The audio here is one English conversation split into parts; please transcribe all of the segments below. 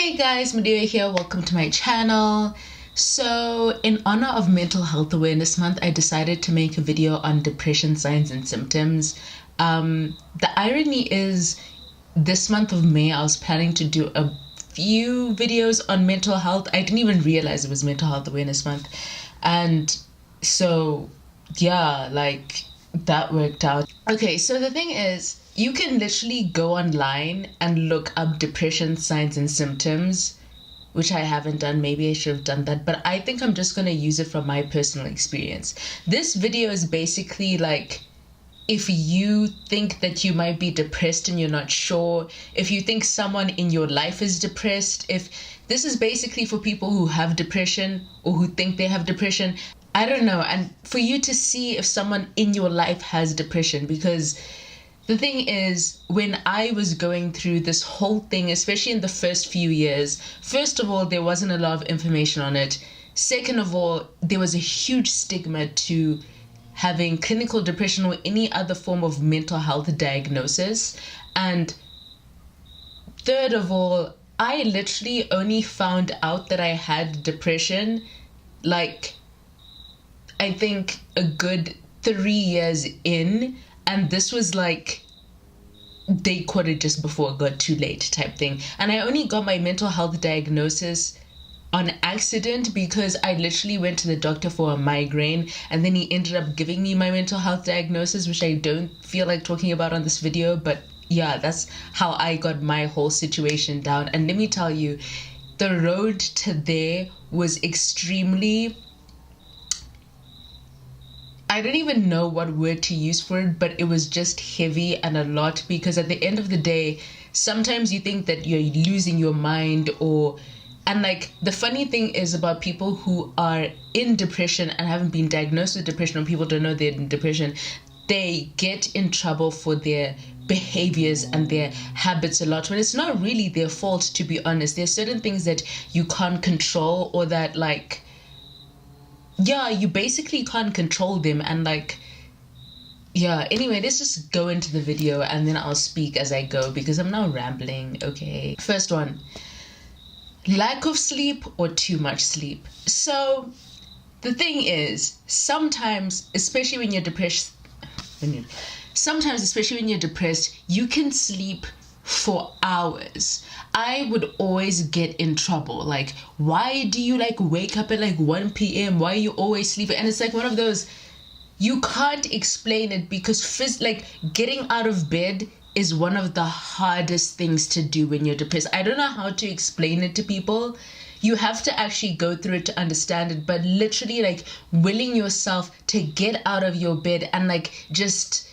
Hey guys, Mudiwa here. Welcome to my channel. So, in honor of Mental Health Awareness Month, I decided to make a video on depression signs and symptoms. The irony is, this month of May, I was planning to do a few videos on mental health. I didn't even realize it was Mental Health Awareness Month. And so, yeah, like that worked out. Okay, so the thing is, you can literally go online and look up depression signs and symptoms, which I haven't done. Maybe I should have done that, but I think I'm just going to use it from my personal experience. This video is basically like, if you think that you might be depressed and you're not sure, if you think someone in your life is depressed, if this is basically for people who have depression or who think they have depression, I don't know, and for you to see if someone in your life has depression. Because the thing is, when I was going through this whole thing, especially in the first few years, first of all, there wasn't a lot of information on it. Second of all, there was a huge stigma to having clinical depression or any other form of mental health diagnosis. And third of all, I literally only found out that I had depression, like, I think a good 3 years in. And this was like, they caught it just before it got too late type thing. And I only got my mental health diagnosis on accident because I literally went to the doctor for a migraine, and then he ended up giving me my mental health diagnosis, which I don't feel like talking about on this video. But yeah, that's how I got my whole situation down. And let me tell you, the road to there was extremely, I don't even know what word to use for it, but it was just heavy and a lot, because at the end of the day, sometimes you think that you're losing your mind, and like, the funny thing is about people who are in depression and haven't been diagnosed with depression, or people don't know they're in depression, they get in trouble for their behaviors and their habits a lot, when it's not really their fault, to be honest. There's certain things that you can't control, or that, like, yeah, you basically can't control them. And like, yeah, anyway, let's just go into the video and then I'll speak as I go, because I'm now rambling. Okay, first one, lack of sleep or too much sleep. So the thing is, sometimes, especially when you're depressed, you can sleep for hours. I would always get in trouble. Like, why do you like wake up at like 1 p.m? Why are you always sleeping? And it's like one of those, you can't explain it, because like, getting out of bed is one of the hardest things to do when you're depressed. I don't know how to explain it to people. You have to actually go through it to understand it. But literally, like, willing yourself to get out of your bed and like just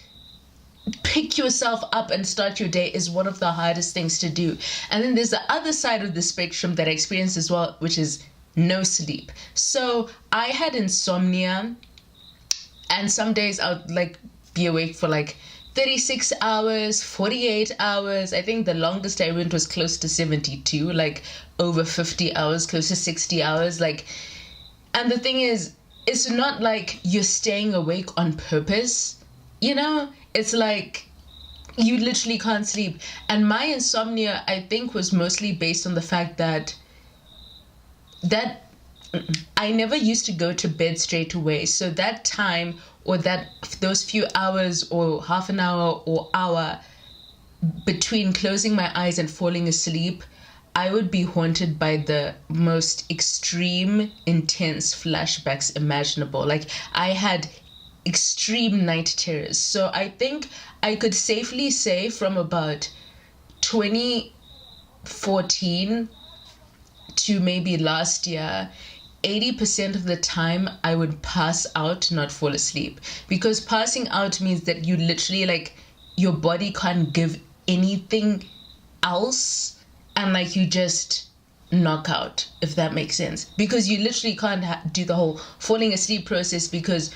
pick yourself up and start your day is one of the hardest things to do. And then there's the other side of the spectrum that I experienced as well, which is no sleep. So I had insomnia, and some days I would like be awake for like 36 hours, 48 hours. I think the longest I went was close to 72, like over 50 hours, close to 60 hours. Like, and the thing is, it's not like you're staying awake on purpose, you know? It's like, you literally can't sleep. And my insomnia, I think, was mostly based on the fact that I never used to go to bed straight away. So that time, or those few hours or half an hour or hour between closing my eyes and falling asleep, I would be haunted by the most extreme, intense flashbacks imaginable. Like, I had extreme night terrors. So I think I could safely say from about 2014 to maybe last year, 80% of the time I would pass out, not fall asleep. Because passing out means that you literally, like, your body can't give anything else, and like, you just knock out, if that makes sense. Because you literally can't do the whole falling asleep process, because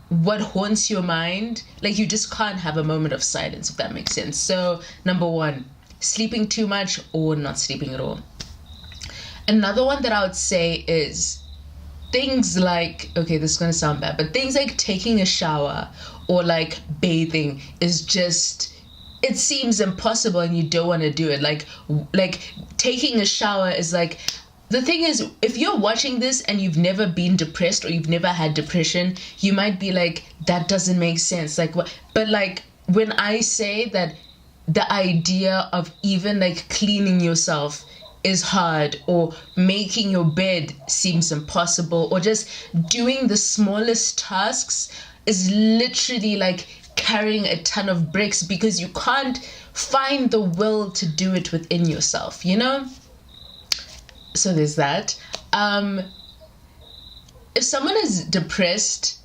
what haunts your mind, like, you just can't have a moment of silence, if that makes sense. So number one, sleeping too much or not sleeping at all. Another one that I would say is things like, okay, this is gonna sound bad, but things like taking a shower or like bathing is just it seems impossible and you don't want to do it. Like taking a shower is like, the thing is, if you're watching this and you've never been depressed or you've never had depression, you might be like, that doesn't make sense. Like what? But like when I say that the idea of even like cleaning yourself is hard, or making your bed seems impossible, or just doing the smallest tasks is literally like carrying a ton of bricks, because you can't find the will to do it within yourself, you know? So there's that. If someone is depressed,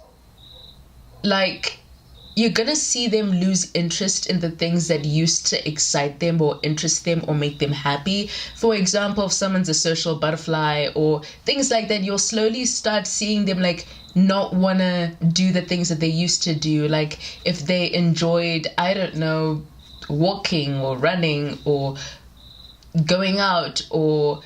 like, you're gonna see them lose interest in the things that used to excite them or interest them or make them happy. For example, if someone's a social butterfly or things like that, you'll slowly start seeing them like not wanna do the things that they used to do. Like if they enjoyed, I don't know, walking or running or going out or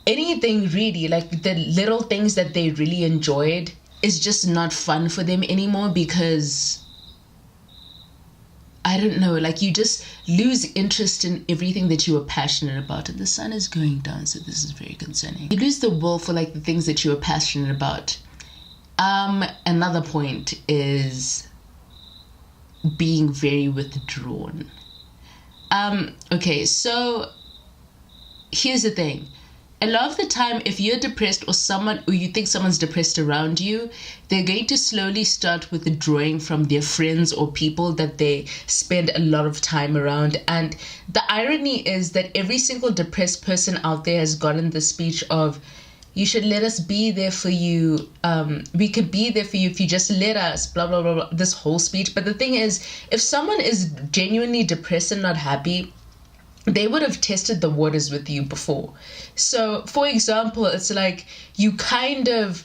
anything really, like the little things that they really enjoyed is just not fun for them anymore, because I don't know, like you just lose interest in everything that you were passionate about. And the sun is going down, so this is very concerning. You lose the will for like the things that you were passionate about. Another point is being very withdrawn. Okay, so here's the thing. A lot of the time, if you're depressed or you think someone's depressed around you, they're going to slowly start withdrawing from their friends or people that they spend a lot of time around. And the irony is that every single depressed person out there has gotten the speech of, you should let us be there for you. We could be there for you if you just let us, blah, blah, blah, blah, this whole speech. But the thing is, if someone is genuinely depressed and not happy, they would have tested the waters with you before. So, for example, it's like you kind of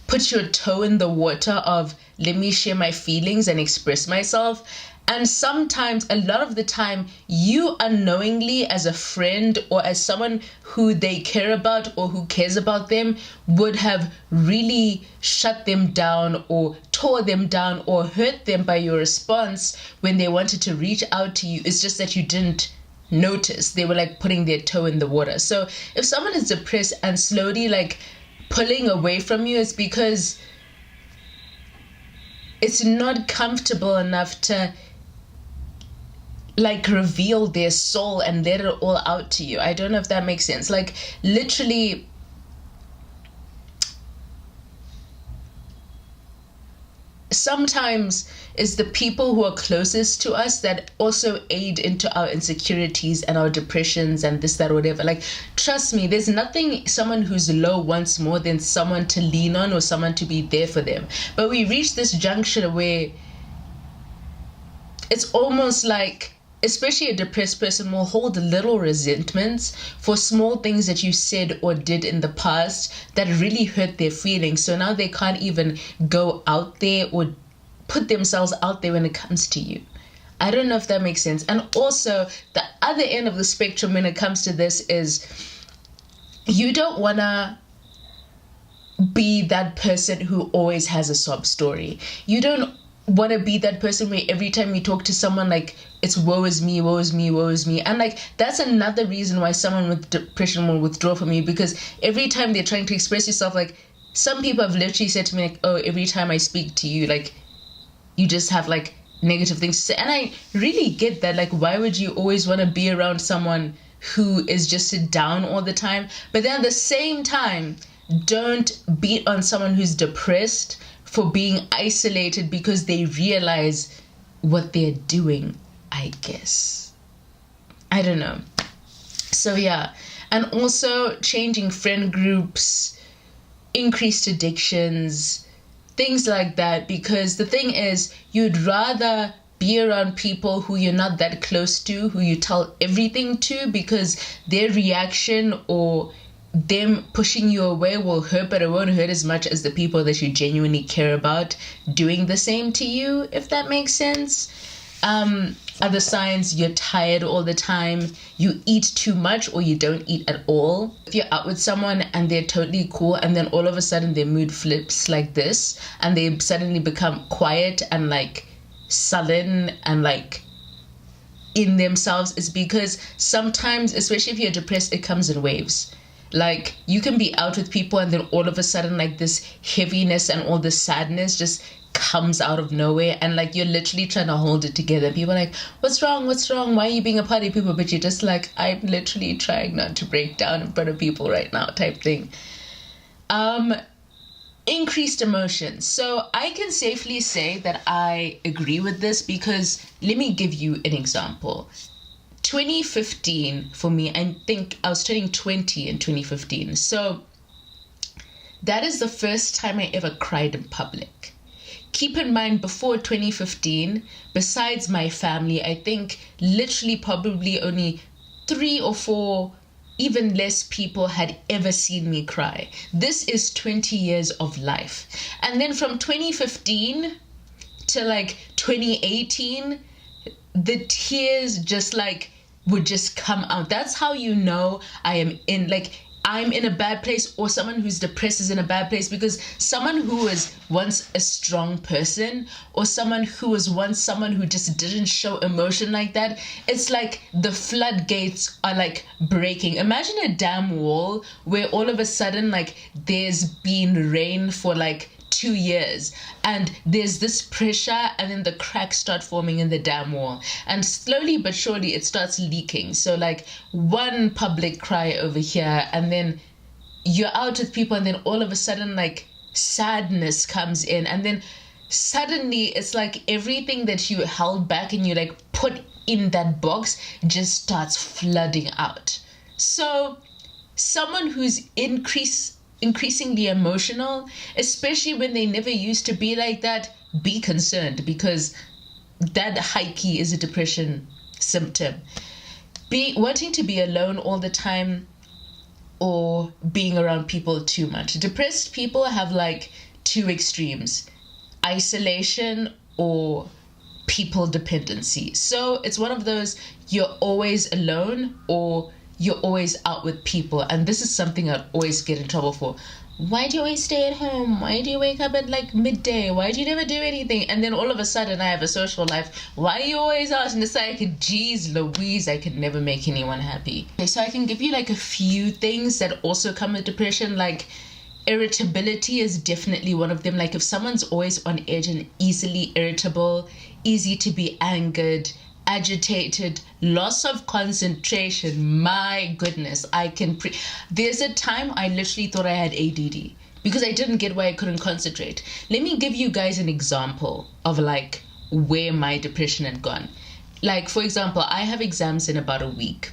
put your toe in the water of, let me share my feelings and express myself. And sometimes, a lot of the time, you unknowingly, as a friend or as someone who they care about or who cares about them, would have really shut them down or tore them down or hurt them by your response when they wanted to reach out to you. It's just that you didn't notice. They were like putting their toe in the water. So if someone is depressed and slowly like pulling away from you, it's because it's not comfortable enough to like reveal their soul and let it all out to you. I don't know if that makes sense. Like literally, sometimes it's the people who are closest to us that also aid into our insecurities and our depressions and this, that, whatever. Like, trust me, there's nothing someone who's low wants more than someone to lean on or someone to be there for them. But we reach this junction where it's almost like, especially a depressed person will hold little resentments for small things that you said or did in the past that really hurt their feelings. So now they can't even go out there or put themselves out there when it comes to you. I don't know if that makes sense. And also, the other end of the spectrum when it comes to this is you don't want to be that person who always has a sob story. You don't want to be that person where every time you talk to someone, like, it's woe is me, woe is me, woe is me. And like, that's another reason why someone with depression will withdraw from you, because every time they're trying to express yourself, like, some people have literally said to me, like, oh, every time I speak to you, like, you just have like negative things to say. And I really get that. Like, why would you always want to be around someone who is just down all the time? But then at the same time, don't beat on someone who's depressed for being isolated because they realize what they're doing, I guess. I don't know. So yeah. And also changing friend groups, increased addictions, things like that. Because the thing is, you'd rather be around people who you're not that close to, who you tell everything to, because their reaction or them pushing you away will hurt, but it won't hurt as much as the people that you genuinely care about doing the same to you, if that makes sense. Other signs: you're tired all the time, you eat too much or you don't eat at all. If you're out with someone and they're totally cool and then all of a sudden their mood flips like this and they suddenly become quiet and like sullen and like in themselves is because sometimes, especially if you're depressed, it comes in waves. Like you can be out with people and then all of a sudden like this heaviness and all this sadness just comes out of nowhere, and like you're literally trying to hold it together. People are like, what's wrong, why are you being a party people? But you're just like, I'm literally trying not to break down in front of people right now type thing. Increased emotions. So I can safely say that I agree with this, because let me give you an example. 2015 for me, I think I was turning 20 in 2015. So that is the first time I ever cried in public. Keep in mind, before 2015, besides my family, I think literally probably only 3 or 4, even less people had ever seen me cry. This is 20 years of life. And then from 2015 to like 2018, the tears just like would just come out. That's how you know I'm in a bad place, or someone who's depressed is in a bad place, because someone who was once a strong person, or someone who was once someone who just didn't show emotion like that, it's like the floodgates are like breaking. Imagine a damn wall where all of a sudden like there's been rain for like 2 years and there's this pressure, and then the cracks start forming in the damn wall, and slowly but surely it starts leaking. So like one public cry over here, and then you're out with people, and then all of a sudden like sadness comes in, and then suddenly it's like everything that you held back and you like put in that box just starts flooding out. So someone who's increasingly emotional, especially when they never used to be like that, be concerned, because that high key is a depression symptom. Wanting to be alone all the time, or being around people too much. Depressed people have like 2 extremes: isolation or people dependency. So it's one of those, you're always alone or you're always out with people. And this is something I'd always get in trouble for. Why do you always stay at home? Why do you wake up at like midday? Why do you never do anything? And then all of a sudden I have a social life. Why are you always out? And it's like, geez Louise, I could never make anyone happy. Okay, so I can give you like a few things that also come with depression. Like irritability is definitely one of them. Like if someone's always on edge and easily irritable, easy to be angered, agitated, loss of concentration, my goodness, there's a time I literally thought I had ADD because I didn't get why I couldn't concentrate. Let me give you guys an example of like where my depression had gone. Like for example, I have exams in about a week.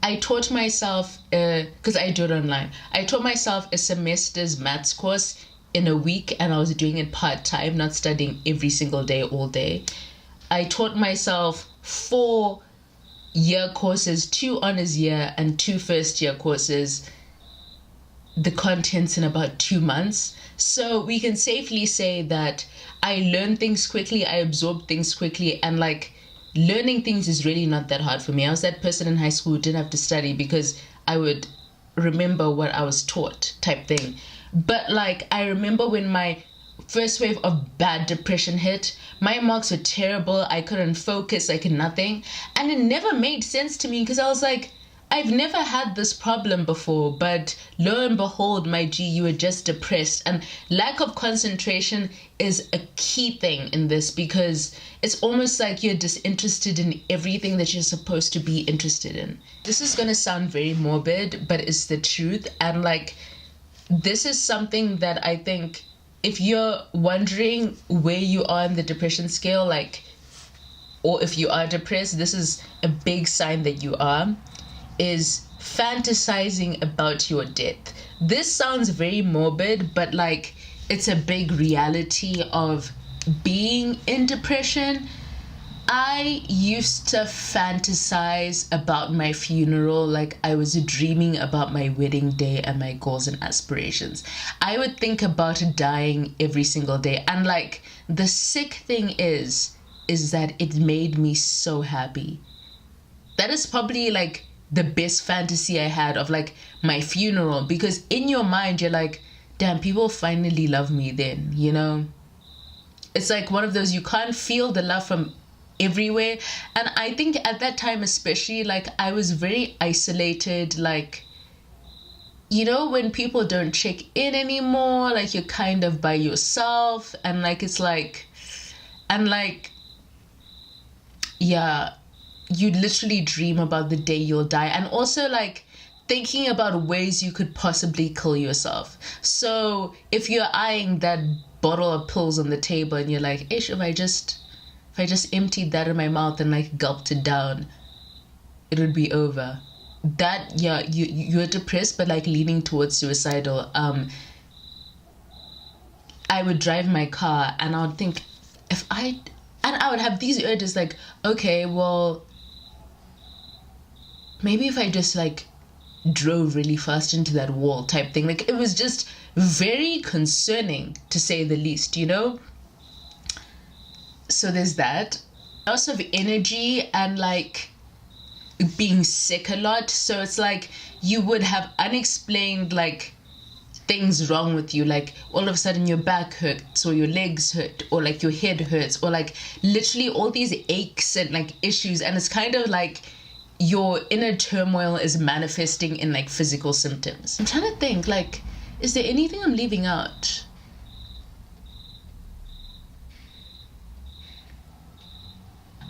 I taught myself, because I do it online, I taught myself a semester's maths course in a week, and I was doing it part-time, not studying every single day, all day. I taught myself 4 year courses, 2 honors year and 2 first year courses, the contents in about 2 months. So we can safely say that I learn things quickly, I absorb things quickly, and like learning things is really not that hard for me. I was that person in high school who didn't have to study because I would remember what I was taught type thing. But like I remember when my first wave of bad depression hit, my marks were terrible, I couldn't focus, I could nothing, and it never made sense to me because I was like, I've never had this problem before, but lo and behold, my G, you were just depressed. And lack of concentration is a key thing in this, because it's almost like you're disinterested in everything that you're supposed to be interested in. This is gonna sound very morbid, but it's the truth. And like, this is something that I think, if you're wondering where you are in the depression scale, like, or if you are depressed, this is a big sign that you are, is fantasizing about your death. This sounds very morbid, but like, it's a big reality of being in depression. I used to fantasize about my funeral like I was dreaming about my wedding day and my goals and aspirations. I would think about dying every single day. And like, the sick thing is that it made me so happy. That is probably like the best fantasy I had, of like my funeral, because in your mind you're like, damn, people finally love me then, you know? it's like one of those, you can't feel the love from everywhere. And I think at that time especially, like I was very isolated. Like, you know, when people don't check in anymore, like you're kind of by yourself, and like it's like, and like, yeah, you literally dream about the day you'll die, and also like thinking about ways you could possibly kill yourself. So if you're eyeing that bottle of pills on the table and you're like, ish, if I just emptied that in my mouth and like gulped it down, it would be over. That, yeah, you're depressed but like leaning towards suicidal. I would drive my car and I would think, and I would have these urges like, okay, well, maybe if I just like drove really fast into that wall type thing. Like it was just very concerning, to say the least, you know? So there's that. Loss of energy and like being sick a lot. So it's like you would have unexplained like things wrong with you, like all of a sudden your back hurts or your legs hurt or like your head hurts or like literally all these aches and like issues, and it's kind of like your inner turmoil is manifesting in like physical symptoms. I'm trying to think, like, is there anything I'm leaving out?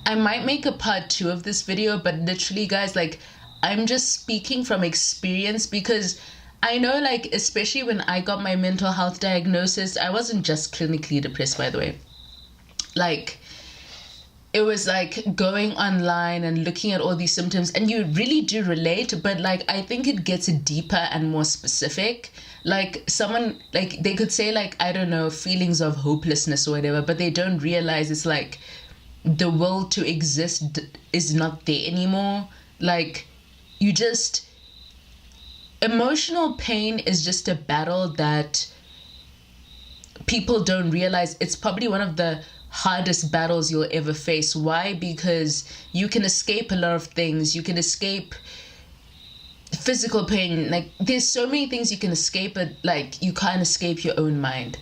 I might make a part 2 of this video, but literally guys, like I'm just speaking from experience, because I know, like, especially when I got my mental health diagnosis, I wasn't just clinically depressed, by the way. Like, it was like going online and looking at all these symptoms, and you really do relate, but like I think it gets deeper and more specific. Like someone, like they could say like, I don't know, feelings of hopelessness or whatever, but they don't realize it's like the will to exist is not there anymore. Like you just, emotional pain is just a battle that people don't realize. It's probably one of the hardest battles you'll ever face. Why? Because you can escape a lot of things. You can escape physical pain. Like there's so many things you can escape, but like you can't escape your own mind.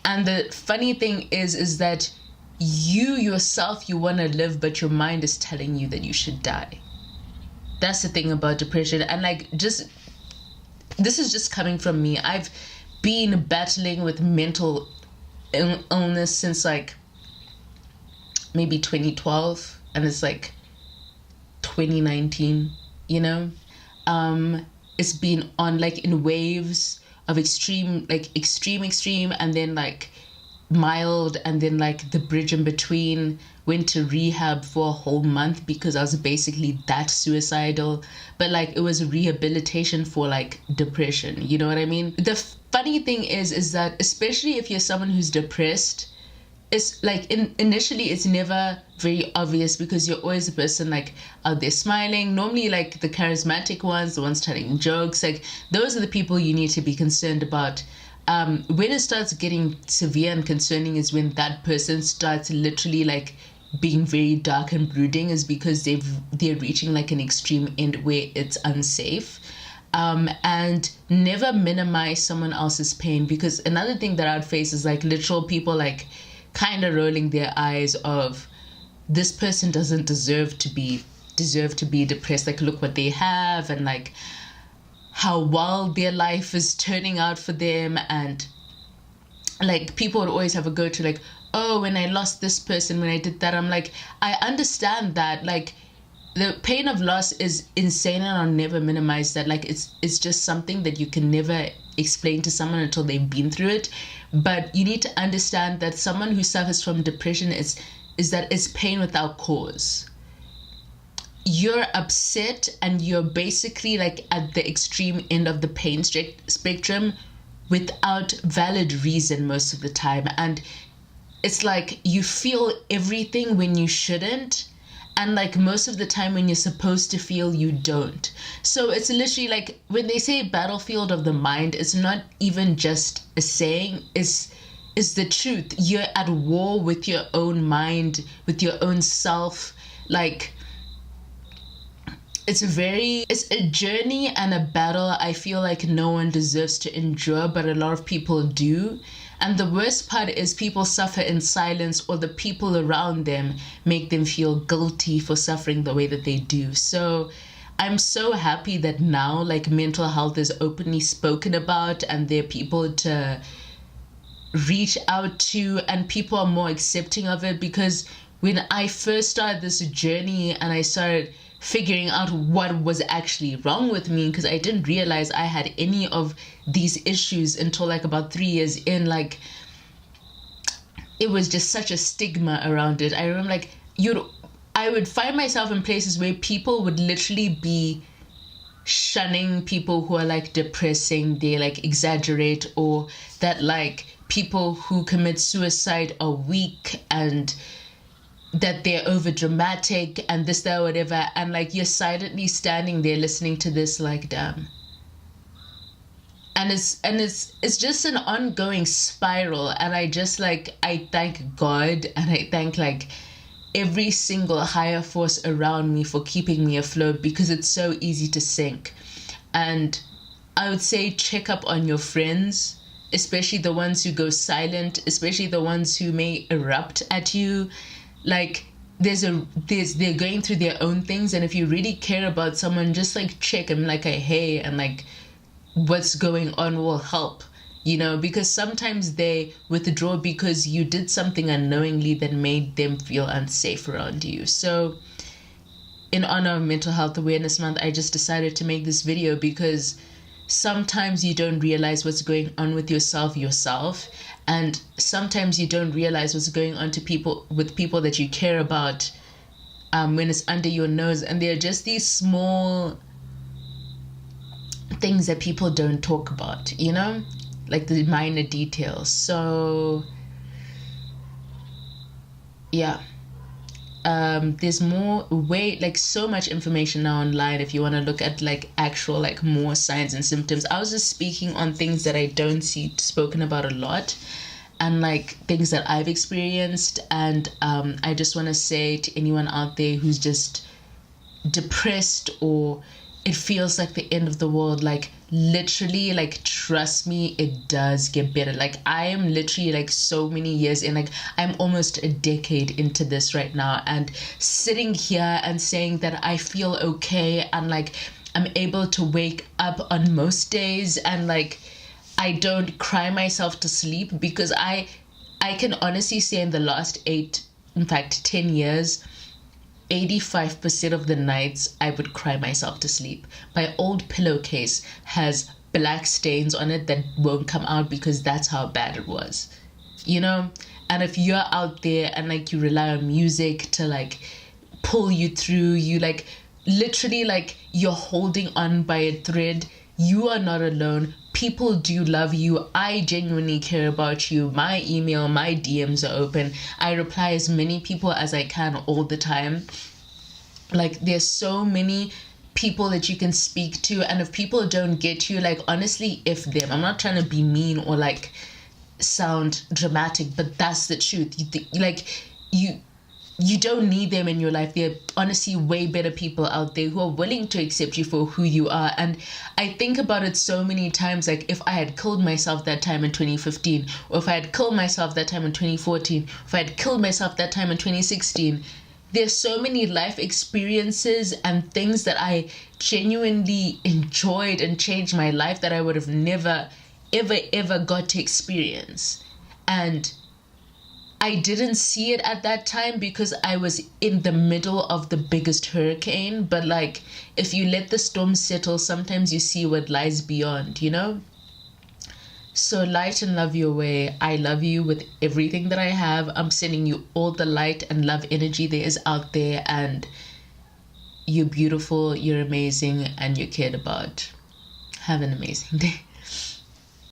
And the funny thing is that you yourself, you want to live, but your mind is telling you that you should die. That's the thing about depression. And like, just, this is just coming from me. I've been battling with mental illness since like maybe 2012, and it's like 2019, you know? It's been on like in waves of extreme, and then like mild, and then like the bridge in between. Went to rehab for a whole month because I was basically that suicidal, but like it was rehabilitation for like depression, you know what I mean? The funny thing is that especially if you're someone who's depressed, it's like initially it's never very obvious, because you're always a person like out there smiling, normally like the charismatic ones, the ones telling jokes, like those are the people you need to be concerned about. When it starts getting severe and concerning is when that person starts literally like being very dark and brooding, is because they're reaching like an extreme end where it's unsafe. And never minimize someone else's pain, because another thing that I'd face is like literal people like kind of rolling their eyes of, this person doesn't deserve to be depressed, like look what they have, and like how well their life is turning out for them. And like people would always have a go to like, oh, when I lost this person, when I did that, I'm like, I understand that, like the pain of loss is insane, and I'll never minimize that. Like it's just something that you can never explain to someone until they've been through it. But you need to understand that someone who suffers from depression is that it's pain without cause. You're upset and you're basically like at the extreme end of the pain spectrum without valid reason most of the time. And it's like you feel everything when you shouldn't, and like most of the time when you're supposed to feel, you don't. So it's literally like when they say battlefield of the mind, it's not even just a saying, it's the truth. You're at war with your own mind, with your own self. Like it's a journey and a battle I feel like no one deserves to endure, but a lot of people do. And the worst part is people suffer in silence, or the people around them make them feel guilty for suffering the way that they do. So I'm so happy that now, like, mental health is openly spoken about and there are people to reach out to, and people are more accepting of it. Because when I first started this journey and I started figuring out what was actually wrong with me, because I didn't realize I had any of these issues until like about 3 years in, like, it was just such a stigma around it. I remember, like, I would find myself in places where people would literally be shunning people who are like depressing, they like exaggerate, or that like people who commit suicide are weak and that they're over dramatic and this, that, whatever. And like, you're silently standing there listening to this, like, damn. And it's just an ongoing spiral. And I just like, I thank God and I thank like every single higher force around me for keeping me afloat, because it's so easy to sink. And I would say check up on your friends, especially the ones who go silent, especially the ones who may erupt at you. Like, they're going through their own things, and if you really care about someone, just like check them, like, hey, and like, what's going on will help, you know, because sometimes they withdraw because you did something unknowingly that made them feel unsafe around you. So in honor of Mental Health Awareness Month, I just decided to make this video because sometimes you don't realize what's going on with yourself, and sometimes you don't realize what's going on to people that you care about when it's under your nose. And they're just these small things that people don't talk about, you know, like the minor details. So yeah, there's so much information now online if you want to look at like actual like more signs and symptoms. I was just speaking on things that I don't see spoken about a lot, and like things that I've experienced. And I just want to say to anyone out there who's just depressed or it feels like the end of the world, like, literally, like, trust me, it does get better. Like, I am literally like so many years in, like, I'm almost a decade into this right now, and sitting here and saying that I feel okay, and like I'm able to wake up on most days, and like I don't cry myself to sleep, because I can honestly say in the last 10 years, 85% of the nights I would cry myself to sleep. My old pillowcase has black stains on it that won't come out because that's how bad it was, you know? And if you're out there and like you rely on music to like pull you through, you like literally like you're holding on by a thread, you are not alone. People do love you. I genuinely care about you. My email, my DMs are open. I reply as many people as I can all the time. Like, there's so many people that you can speak to, and if people don't get you, like, honestly, if them. I'm not trying to be mean or like sound dramatic, but that's the truth. You don't need them in your life. There are honestly way better people out there who are willing to accept you for who you are. And I think about it so many times, like, if I had killed myself that time in 2015, or if I had killed myself that time in 2014, if I had killed myself that time in 2016, there's so many life experiences and things that I genuinely enjoyed and changed my life that I would have never, ever got to experience. And I didn't see it at that time because I was in the middle of the biggest hurricane. But like, if you let the storm settle, sometimes you see what lies beyond, you know? So light and love your way. I love you with everything that I have. I'm sending you all the light and love energy there is out there. And you're beautiful, you're amazing, and you're cared about. Have an amazing day.